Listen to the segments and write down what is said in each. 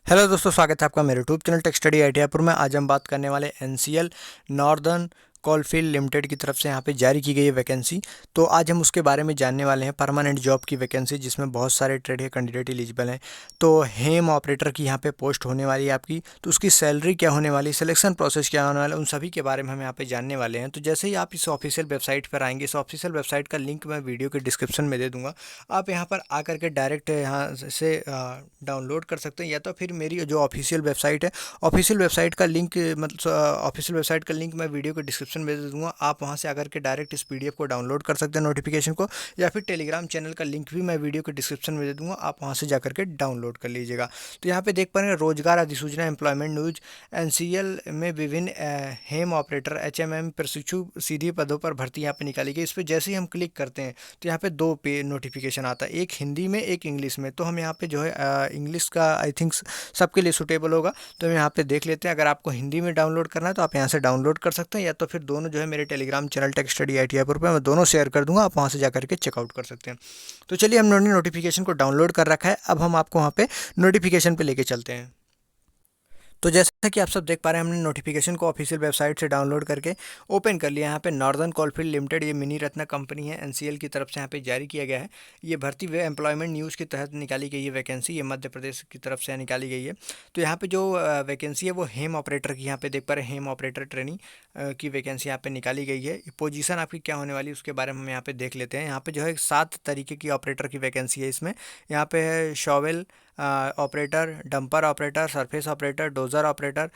Hello दोस्तों, स्वागत है आपका मेरे यूट्यूब चैनल टेक स्टडी आईटीआईपुर में। आज हम बात करने वाले एनसीएल नॉर्दर्न कोलफील्ड लिमिटेड की तरफ से यहाँ पे जारी की गई है वैकेंसी। तो आज हम उसके बारे में जानने वाले हैं। परमानेंट जॉब की वैकेंसी जिसमें बहुत सारे ट्रेड के कैंडिडेट एलिजिबल हैं। तो हेम ऑपरेटर की यहाँ पे पोस्ट होने वाली है आपकी। तो उसकी सैलरी क्या होने वाली है, सिलेक्शन प्रोसेस क्या होने वाला है, उन सभी के बारे में हम यहाँ पे जानने वाले हैं। तो जैसे ही आप इस ऑफिशियल वेबसाइट पर आएंगे, इस ऑफिशियल वेबसाइट का लिंक मैं वीडियो के डिस्क्रिप्शन में दे दूँगा। आप यहाँ पर आकर के डायरेक्ट यहाँ से डाउनलोड कर सकते हैं, या तो फिर मेरी जो ऑफिशियल वेबसाइट है, ऑफिशियल वेबसाइट का लिंक मतलब ऑफिशियल वेबसाइट का लिंक मैं वीडियो के डिस्क्रिप्शन में दे दूँगा। आप वहाँ से आकर के डायरेक्ट इस पीडीएफ को डाउनलोड कर सकते हैं, नोटिफिकेशन को। या फिर टेलीग्राम चैनल का लिंक भी मैं वीडियो के डिस्क्रिप्शन में दे दूँगा, आप वहाँ से जाकर के डाउनलोड कर लीजिएगा। तो यहाँ पे देख पा रहे हैं, रोजगार अधिसूचना एम्प्लॉयमेंट न्यूज। एनसीएल में विभिन्न हेम ऑपरेटर एचएमएम प्रशिक्षु सीधी पदों पर भर्ती यहाँ पे निकाली गई। इस पर जैसे ही हम क्लिक करते हैं तो यहाँ पे दो पे नोटिफिकेशन आता है, एक हिंदी में एक इंग्लिश में। तो हम यहाँ पे जो है इंग्लिश का आई थिंक सबके लिए सूटेबल होगा, तो हम यहाँ पे देख लेते हैं। अगर आपको हिंदी में डाउनलोड करना है तो आप यहाँ से डाउनलोड कर सकते हैं, या तो फिर दोनों जो है मेरे टेलीग्राम चैनल टेक स्टडी आईटीआईपुर पर मैं दोनों शेयर कर दूंगा, आप वहाँ से जाकर के चेकआउट कर सकते हैं। तो चलिए, हमने नोटिफिकेशन को डाउनलोड कर रखा है, अब हम आपको वहाँ पे नोटिफिकेशन पे लेके चलते हैं। तो जैसा कि आप सब देख पा रहे हैं, हमने नोटिफिकेशन को ऑफिशियल वेबसाइट से डाउनलोड करके ओपन कर लिया। यहाँ पे नॉर्दर्न कोलफील्ड लिमिटेड, ये मिनी रत्ना कंपनी है, एनसीएल की तरफ से यहाँ पे जारी किया गया है। ये भर्ती वे एम्प्लॉयमेंट न्यूज़ के तहत निकाली गई है वैकेंसी, ये मध्य प्रदेश की तरफ से निकाली गई है। तो यहाँ पे जो वैकेंसी है वो हेम ऑपरेटर की यहाँ पे देख पा रहे हैं, हेम ऑपरेटर ट्रेनिंग की वैकेंसी यहाँ पे निकाली गई है। पोजीशन आपकी क्या होने वाली है उसके बारे में हम यहाँ पे देख लेते हैं। यहाँ पे जो है 7 तरीके की ऑपरेटर की वैकेंसी है इसमें। यहाँ पे है shovel operator, dumper operator, surface operator, dozer operator,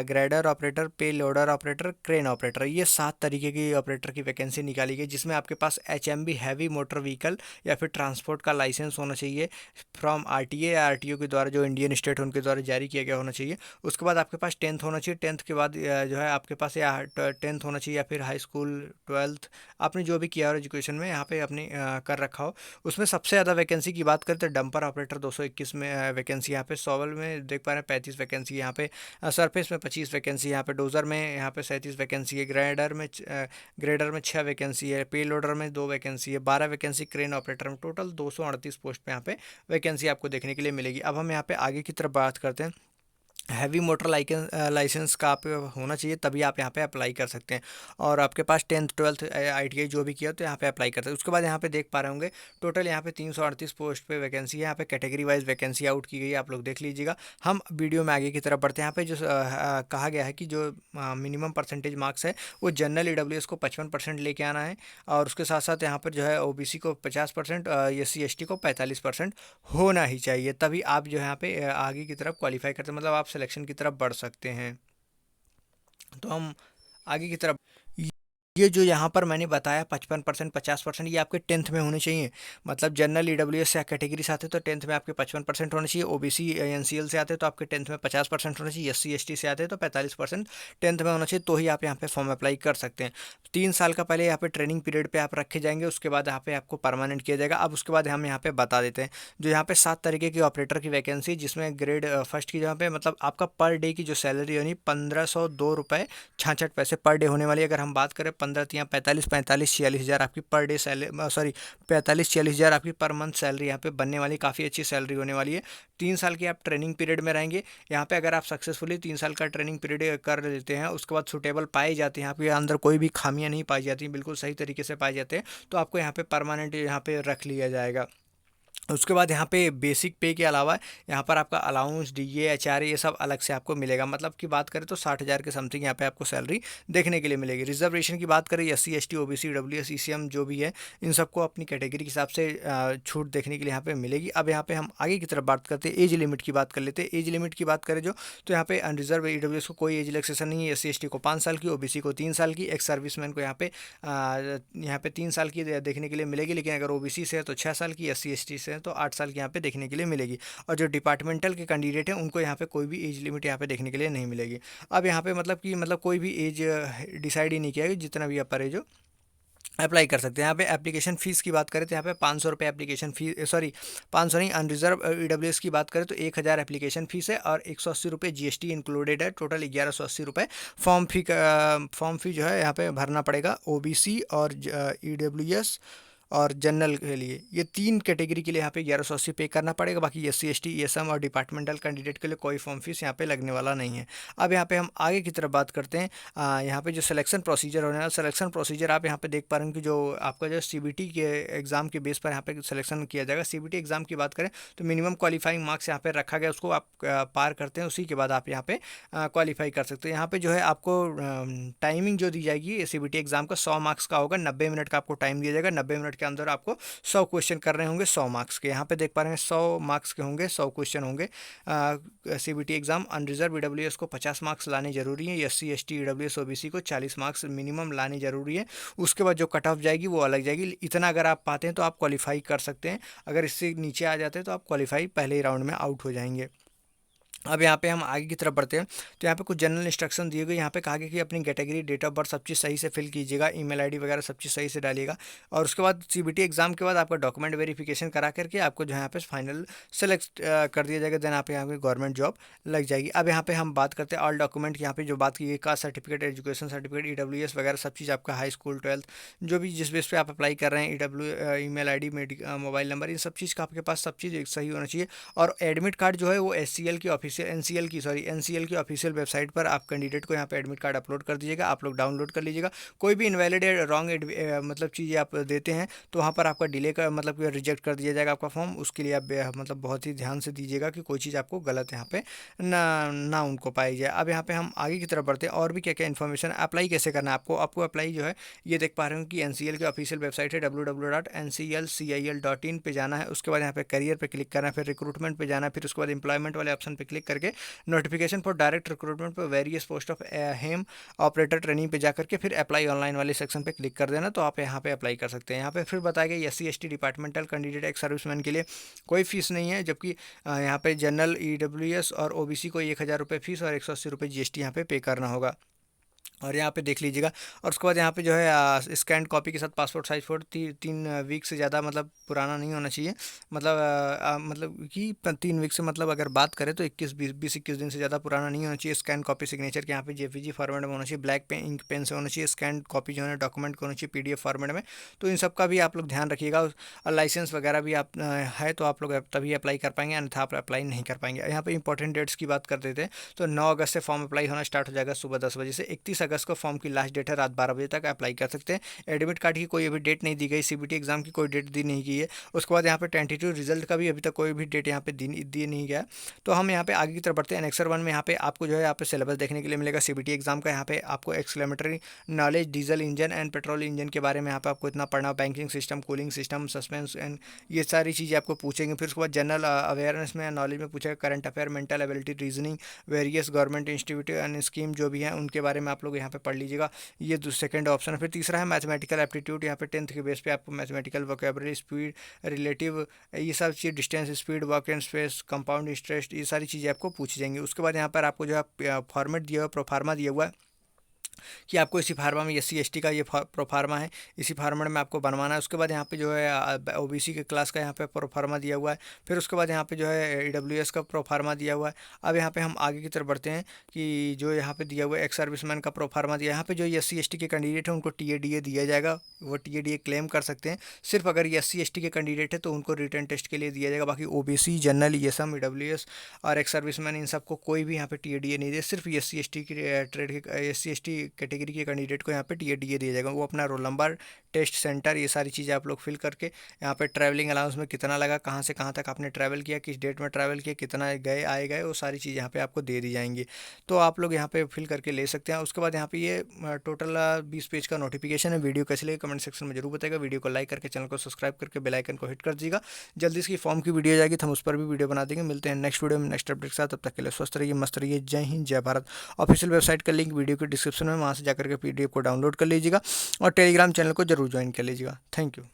grader operator, पे लोडर ऑपरेटर, क्रेन ऑपरेटर। ये 7 तरीके की ऑपरेटर की वैकेंसी निकाली गई, जिसमें आपके पास एचएमबी हैवी मोटर व्हीकल या फिर ट्रांसपोर्ट का लाइसेंस होना चाहिए फ्रॉम आरटीए या आरटीओ के द्वारा, जो इंडियन स्टेट उनके द्वारा जारी किया गया होना चाहिए। उसके बाद आपके पास 10th होना चाहिए। 10th के बाद जो है आपके पास या 10th होना चाहिए, या फिर हाई स्कूल 12th आपने जो भी किया हो एजुकेशन में यहाँ पे अपनी कर रखा हो। उसमें सबसे ज़्यादा वैकेंसी की बात करते हैं डंपर ऑपरेटर 221 में वैकेंसी यहाँ पे। सॉवल में देख पा रहे हैं 35 वैकेंसी यहाँ पे। सरफेस में 25 वैकेंसी यहाँ पे। डोजर में यहाँ पे 37 वैकेंसी है। ग्रेडर में 6 वैकेंसी है। पे लोडर में 2 वैकेंसी है। 12 वैकेंसी क्रेन ऑपरेटर में। टोटल 238 पोस्ट पे यहाँ पे वैकेंसी आपको देखने के लिए मिलेगी। अब हम यहाँ पे आगे की तरफ बात करते हैं। हैवी मोटर लाइसेंस का आप होना चाहिए, तभी आप यहाँ पे अप्लाई कर सकते हैं। और आपके पास 10th 12th आईटीआई जो भी किया तो यहाँ पे अप्लाई कर सकते हैं। उसके बाद यहाँ पे देख पा रहे होंगे टोटल यहाँ पे 338 पोस्ट पे वैकेंसी है। यहाँ पे कैटेगरी वाइज वैकेंसी आउट की गई है, आप लोग देख लीजिएगा। हम वीडियो में आगे की तरफ बढ़ते हैं। यहाँ पे जो कहा गया है कि जो मिनिमम परसेंटेज मार्क्स है वो जनरल ईडब्ल्यूएस को 55% लेके आना है। और उसके साथ साथ यहाँ पर जो है ओबीसी को 50%, एससी एसटी को 45% होना ही चाहिए, तभी आप जो है यहाँ पे आगे की तरफ क्वालिफाई करते हैं, मतलब आप सिलेक्शन की तरफ बढ़ सकते हैं। तो हम आगे की तरफ, ये जो यहाँ पर मैंने बताया 55%, 50%, ये आपके 10th में होने चाहिए। मतलब जनरल ईडब्ल्यूएस से कैटेगरी से आते तो 10th में आपके 55% होने चाहिए। ओबीसी एनसीएल से आते तो आपके 10th में 50% होना चाहिए। एससी एसटी से आते तो 45% 10th में होना चाहिए, तो ही आप यहाँ पे फॉर्म अप्लाई कर सकते हैं। 3 साल का पहले यहाँ पे ट्रेनिंग पीरियड पे आप रखे जाएंगे, उसके बाद यहाँ पे आपको परमानेंट किया जाएगा। अब उसके बाद हम यहाँ पे बता देते हैं जो यहाँ पे 7 तरीके की ऑपरेटर की वैकेंसी, जिसमें ग्रेड फर्स्ट की जहाँ पे मतलब आपका पर डे की जो सैलरी होनी 1502 रुपये 66 पैसे पर डे होने वाली है। अगर हम बात करें 15 या 45 45 46 हज़ार आपकी पर डे सैलरी, सॉरी 45 46 हज़ार आपकी पर मंथ सैलरी यहाँ पे बनने वाली, काफ़ी अच्छी सैलरी होने वाली है। 3 साल की आप ट्रेनिंग पीरियड में रहेंगे यहाँ पे। अगर आप सक्सेसफुली 3 साल का ट्रेनिंग पीरियड कर लेते हैं, उसके बाद सूटेबल पाए जाते हैं, आपके अंदर कोई भी खामियां नहीं पाई जाती, बिल्कुल सही तरीके से पाए जाते हैं, तो आपको यहाँ पे परमानेंट यहाँ पे रख लिया जाएगा। उसके बाद यहाँ पे बेसिक पे के अलावा यहाँ पर आपका अलाउंस, डीए, एचआरए, ये सब अलग से आपको मिलेगा। मतलब की बात करें तो 60 हज़ार के समथिंग यहाँ पे आपको सैलरी देखने के लिए मिलेगी। रिजर्वेशन की बात करें, SC ST OBC WS ECM जो भी है, इन सबको अपनी कैटेगरी के हिसाब से छूट देखने के लिए यहाँ पे मिलेगी। अब यहाँ पे हम आगे की तरफ बात करते हैं, एज लिमिट की बात कर लेते हैं। एज लिमिट की बात करें जो, तो यहाँ पे अनरिजर्व ईडब्ल्यूएस को कोई एज रिलैक्सेशन नहीं है। एससी एसटी को 5 साल की, ओबीसी को 3 साल की, एक सर्विसमैन को यहाँ पे 3 साल की देखने के लिए मिलेगी। लेकिन अगर ओबीसी से है तो 6 साल की, एससी एसटी से है तो 8 साल की यहाँ पे देखने के लिए मिलेगी। और जो डिपार्टमेंटल के कैंडिडेट हैं उनको यहाँ पे कोई भी एज लिमिट यहाँ पे देखने के लिए नहीं मिलेगी। अब यहाँ पे मतलब कोई भी एज डिसाइड ही नहीं किया है, जितना भी अपर एज हो अप्लाई कर सकते हैं। यहाँ पे एप्लीकेशन फ़ीस की बात करें तो यहाँ पे 500 रुपये एप्लीकेशन फ़ीस, सॉरी 500 नहीं, अनरिजर्व ईडब्ल्यूएस की बात करें तो 1000 एप्लीकेशन फ़ीस है और 180 रुपये जीएसटी इंक्लूडेड है। टोटल 1180 रुपये फॉर्म फ़ी जो है यहाँ पे भरना पड़ेगा। ओबीसी और ईडब्ल्यूएस और जनरल के लिए, ये 3 कैटेगरी के लिए यहाँ पे 1180 पे करना पड़ेगा। बाकी SC ST ESM और डिपार्टमेंटल कैंडिडेट के लिए कोई फॉर्म फीस यहाँ पे लगने वाला नहीं है। अब यहाँ पे हम आगे की तरफ बात करते हैं। यहाँ पे जो सिलेक्शन प्रोसीजर होने वाला, सिलेक्शन प्रोसीजर आप यहाँ पे देख पा रहे हैं कि जो आपका जो CBT के एग्ज़ाम के बेस पर यहाँ पे सिलेक्शन किया जाएगा। CBT एग्ज़ाम की बात करें तो मिनिमम क्वालिफाइंग मार्क्स यहाँ पे रखा गया, उसको आप पार करते हैं, उसी के बाद आप यहाँ पे क्वालिफाई कर सकते हैं। यहाँ पे जो है आपको टाइमिंग जो दी जाएगी CBT एग्ज़ाम का 100 मार्क्स का होगा। 90 मिनट का आपको टाइम दिया जाएगा। 90 मिनट के अंदर आपको 100 क्वेश्चन करने होंगे 100 मार्क्स के। यहाँ पे देख पा रहे हैं 100 मार्क्स के होंगे, 100 क्वेश्चन होंगे। CBT एग्ज़ाम अनरिजर्व EWS को 50 मार्क्स लाने ज़रूरी है। SC ST EWS OBC को 40 मार्क्स मिनिमम लाने ज़रूरी है। उसके बाद जो कट ऑफ जाएगी वो अलग जाएगी। इतना अगर आप पाते हैं तो आप क्वालिफाई कर सकते हैं। अगर इससे नीचे आ जाते हैं तो आप क्वालिफाई पहले ही राउंड में आउट हो जाएंगे। अब यहाँ पे हम आगे की तरफ बढ़ते हैं तो यहाँ पे कुछ जनरल इंस्ट्रक्शन दिए गए। यहाँ पे कहा गया कि अपनी कैटेगरी, डेट ऑफ बर्थ सब चीज़ सही से फिल कीजिएगा, ईमेल आईडी वगैरह सब चीज़ सही से डालिएगा। और उसके बाद CBT एग्जाम के बाद आपका डॉक्यूमेंट वेरिफिकेशन करा करके आपको जो यहाँ पे फाइनल सेलेक्ट कर दिया जाएगा। देन आप यहाँ पे गवर्नमेंट जॉब लग जाएगी। अब यहाँ पे हम बात करते हैं ऑल डॉक्यूमेंट की। यहाँ पे जो बात की गई, caste certificate, education certificate, EWS वगैरह सब चीज़ आपका, हाई स्कूल 12th जो भी जिस बेस पे आप अप्लाई कर रहे हैं, ईमेल आईडी, मोबाइल नंबर, इन सब चीज़ का आपके पास सब चीज़ एक सही होना चाहिए। और एडमिट कार्ड जो है वो SCL की ऑफिशियल NCL की ऑफिशियल वेबसाइट पर आप कैंडिडेट को यहाँ पे एडमिट कार्ड अपलोड कर दीजिएगा। आप लोग डाउनलोड कर लीजिएगा। कोई भी इनवैलिड या रॉन्ग मतलब चीज़ें आप देते हैं तो वहाँ पर आपका डिले का मतलब रिजेक्ट कर दिया जाएगा आपका फॉर्म। उसके लिए आप मतलब बहुत ही ध्यान से दीजिएगा कि कोई चीज़ आपको गलत यहाँ पे ना उनको पाई जाए। अब यहाँ पे हम आगे की तरफ बढ़ते हैं। और भी क्या क्या इन्फॉर्मेशन, अप्लाई कैसे करना है आपको अप्लाई जो है ये देख पा रहे हो कि NCL की ऑफिशियल वेबसाइट है www.nclcil.in पे जाना है। उसके बाद यहाँ पे करियर पे क्लिक करना है, फिर रिक्रूटमेंट पे जाना है, फिर उसके बाद एम्प्लॉयमेंट वाले ऑप्शन पे क्लिक करके नोटिफिकेशन फॉर डायरेक्ट रिक्रूटमेंट पर various post of hem operator training पे जाकर के फिर अप्लाई ऑनलाइन वाले सेक्शन पे क्लिक कर देना, तो आप यहाँ पे अप्लाई कर सकते हैं। यहाँ पे फिर बताया गया SC ST departmental candidate ex serviceman के लिए कोई फीस नहीं है, जबकि यहाँ पे जनरल EWS और OBC को 1000 रुपये फीस और 180 रुपये GST यहाँ पे करना होगा। और यहाँ पे देख लीजिएगा। और उसके बाद यहाँ पे जो है स्कैन कॉपी के साथ पासपोर्ट साइज फ़ोटो 3 वीक से ज़्यादा मतलब पुराना नहीं होना चाहिए। मतलब कि 3 वीक से मतलब अगर बात करें तो 21 दिन से ज़्यादा पुराना नहीं होना चाहिए। स्कैन कॉपी सिग्नेचर के यहाँ पे JPG फॉर्मेट में होना चाहिए, ब्लैक पेन इंक पेन से होना चाहिए। स्कैन कॉपी जो है डॉक्यूमेंट को होना चाहिए PDF फॉर्मेट में। तो इन सब का भी आप लोग ध्यान रखिएगा। और लाइसेंस वगैरह भी आप है तो आप लोग तभी अप्लाई कर पाएंगे, अन्यथा आप अप्लाई नहीं कर पाएंगे। यहाँ पे इंपॉर्टेंट डेट्स की बात कर देते हैं तो 9 अगस्त से फॉर्म अप्लाई होना स्टार्ट हो जाएगा सुबह 10 बजे से। 31 अगस्त को फॉर्म की लास्ट डेट है, रात 12 बजे तक अप्लाई कर सकते हैं। एडमिट कार्ड की कोई अभी डेट नहीं दी गई, CBT एग्जाम की कोई डेट दी नहीं गई है। उसके बाद यहाँ पे टेंटेटिव रिजल्ट का भी अभी तक कोई भी डेट यहाँ पे दी नहीं गया। तो हम यहाँ पे आगे की तरफ बढ़ते हैं। एनेक्सर 1 में यहाँ पे आपको जो है यहाँ पे सिलेबस देखने के लिए मिलेगा CBT एग्जाम का। यहाँ पे आपको exclamatory knowledge, diesel engine and petrol engine के बारे में यहाँ पे आपको इतना पढ़ना, banking system, cooling system, suspense and ये सारी चीज़ें आपको पूछेंगे। फिर उसके बाद जनरल अवेयरनेस में, नॉलेज में पूछेगा current affair, mental ability, reasoning, various government institute and scheme जो भी हैं उनके बारे में आप लोग यहाँ पे पढ़ लीजिएगा। ये सेकंड ऑप्शन है। फिर तीसरा है मैथमेटिकल एप्टीट्यूड। यहाँ पे 10th के बेस पे आपको मैथमेटिकल वोकैबुलरी, स्पीड, रिलेटिव, ये सब चीज़, distance, speed, work and space, compound interest, ये सारी चीज़ें आपको पूछी जाएंगी। उसके बाद यहाँ पर आपको जो है फॉर्मेट दिया हुआ, प्रोफार्मा दिया हुआ है कि आपको इसी फार्मा में SC ST का ये प्रोफार्मा है, इसी फार्मेट में आपको बनवाना है। उसके बाद यहाँ पे जो है OBC के क्लास का यहाँ पे प्रोफार्मा दिया हुआ है। फिर उसके बाद यहाँ पे जो है EWS का प्रोफार्मा दिया हुआ है। अब यहाँ पे हम आगे की तरफ बढ़ते हैं कि जो यहाँ पे दिया हुआ है एक्स सर्विसमैन का प्रोफार्मा दिया है। यहाँ पे जो SC ST के कैंडिडेट हैं उनको TADA दिया जाएगा, वो TADA क्लेम कर सकते हैं। सिर्फ अगर SC ST के कैंडिडेट है तो उनको रिटर्न टेस्ट के लिए दिया जाएगा। बाकी OBC, जनरल, ESM, EWS और एक्स सर्विसमैन इन सबको कोई भी यहाँ पे TADA नहीं दे। सिर्फ SC ST की SC ST कैटेगरी के कैंडिडेट को यहाँ पे TADA दिया जाएगा। वो अपना रोल नंबर, टेस्ट सेंटर, ये सारी चीज़ें आप लोग फिल करके यहाँ पे ट्रैवलिंग अलाउंस में कितना लगा, कहाँ से कहाँ तक आपने ट्रैवल किया, किस डेट में ट्रैवल किया, कितना गए, वो सारी चीज़ यहाँ पे आपको दे दी जाएंगी। तो आप लोग यहाँ पे फिल करके ले सकते हैं। उसके बाद यहाँ पे ये टोटल 20 पेज का नोटिफिकेशन है। वीडियो कैसे लगे कमेंट सेक्शन में जरूर बताएगा। वीडियो को लाइक करके चैनल को सब्सक्राइब करके बेल आइकन को हिट कर दीजिएगा। जल्दी इसकी फॉर्म की वीडियो जाएगी तो हम उस पर भी वीडियो बना देंगे। मिलते हैं नेक्स्ट वीडियो में नेक्स्ट अपडेट के साथ। तब तक के लिए स्वस्थ रहिए, मस्त रहिए। जय हिंद, जय भारत। ऑफिशियल वेबसाइट का लिंक वीडियो के डिस्क्रिप्शन में, वहाँ से जाकर के PDF को डाउनलोड कर लीजिएगा और टेलीग्राम चैनल को जरूर ज्वाइन कर लीजिएगा। Thank you.